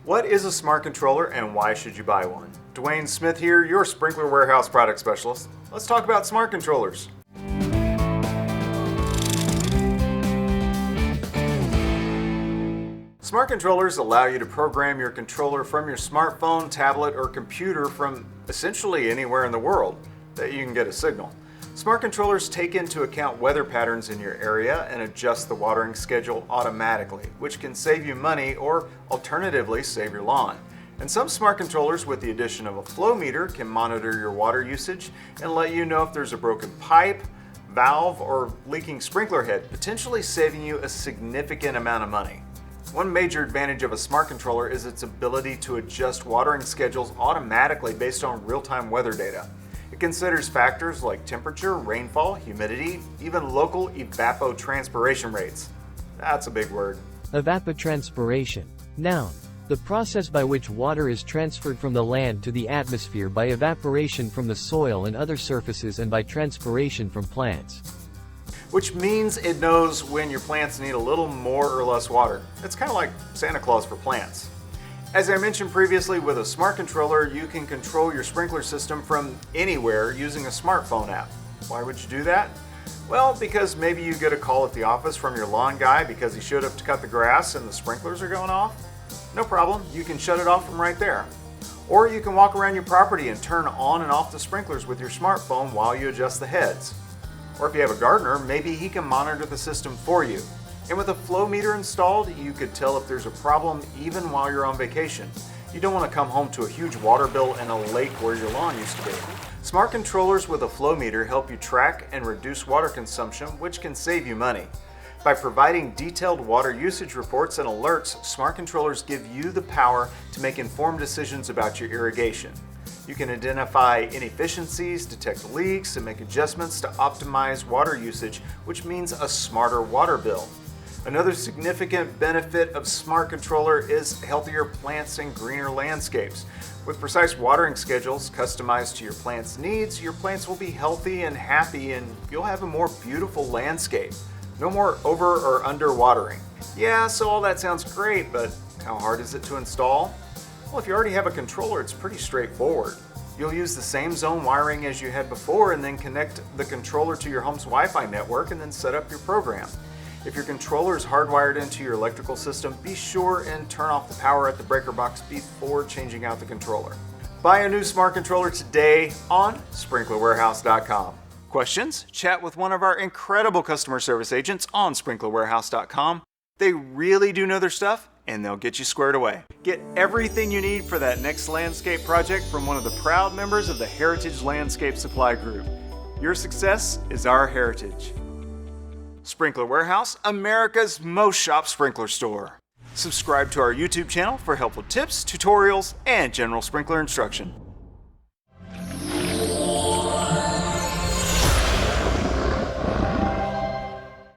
What is a smart controller and why should you buy one? Dwayne Smith here, your Sprinkler Warehouse product specialist. Let's talk about smart controllers. Smart controllers allow you to program your controller from your smartphone, tablet, or computer from essentially anywhere in the world that you can get a signal. Smart controllers take into account weather patterns in your area and adjust the watering schedule automatically, which can save you money or alternatively save your lawn. And some smart controllers with the addition of a flow meter can monitor your water usage and let you know if there's a broken pipe, valve, or leaking sprinkler head, potentially saving you a significant amount of money. One major advantage of a smart controller is its ability to adjust watering schedules automatically based on real-time weather data. It considers factors like temperature, rainfall, humidity, even local evapotranspiration rates. That's a big word. Evapotranspiration. Noun. The process by which water is transferred from the land to the atmosphere by evaporation from the soil and other surfaces and by transpiration from plants. Which means it knows when your plants need a little more or less water. It's kind of like Santa Claus for plants. As I mentioned previously, with a smart controller, you can control your sprinkler system from anywhere using a smartphone app. Why would you do that? Well, because maybe you get a call at the office from your lawn guy because he showed up to cut the grass and the sprinklers are going off. No problem, you can shut it off from right there. Or you can walk around your property and turn on and off the sprinklers with your smartphone while you adjust the heads. Or if you have a gardener, maybe he can monitor the system for you. And with a flow meter installed, you could tell if there's a problem even while you're on vacation. You don't want to come home to a huge water bill and a lake where your lawn used to be. Smart controllers with a flow meter help you track and reduce water consumption, which can save you money. By providing detailed water usage reports and alerts, smart controllers give you the power to make informed decisions about your irrigation. You can identify inefficiencies, detect leaks, and make adjustments to optimize water usage, which means a smarter water bill. Another significant benefit of smart controller is healthier plants and greener landscapes. With precise watering schedules customized to your plant's needs, your plants will be healthy and happy and you'll have a more beautiful landscape. No more over or under watering. Yeah, so all that sounds great, but how hard is it to install? Well, if you already have a controller, it's pretty straightforward. You'll use the same zone wiring as you had before and then connect the controller to your home's Wi-Fi network and then set up your program. If your controller is hardwired into your electrical system, be sure and turn off the power at the breaker box before changing out the controller. Buy a new smart controller today on sprinklerwarehouse.com. Questions? Chat with one of our incredible customer service agents on sprinklerwarehouse.com. They really do know their stuff and they'll get you squared away. Get everything you need for that next landscape project from one of the proud members of the Heritage Landscape Supply Group. Your success is our heritage. Sprinkler Warehouse, America's most shopped sprinkler store. Subscribe to our YouTube channel for helpful tips, tutorials, and general sprinkler instruction.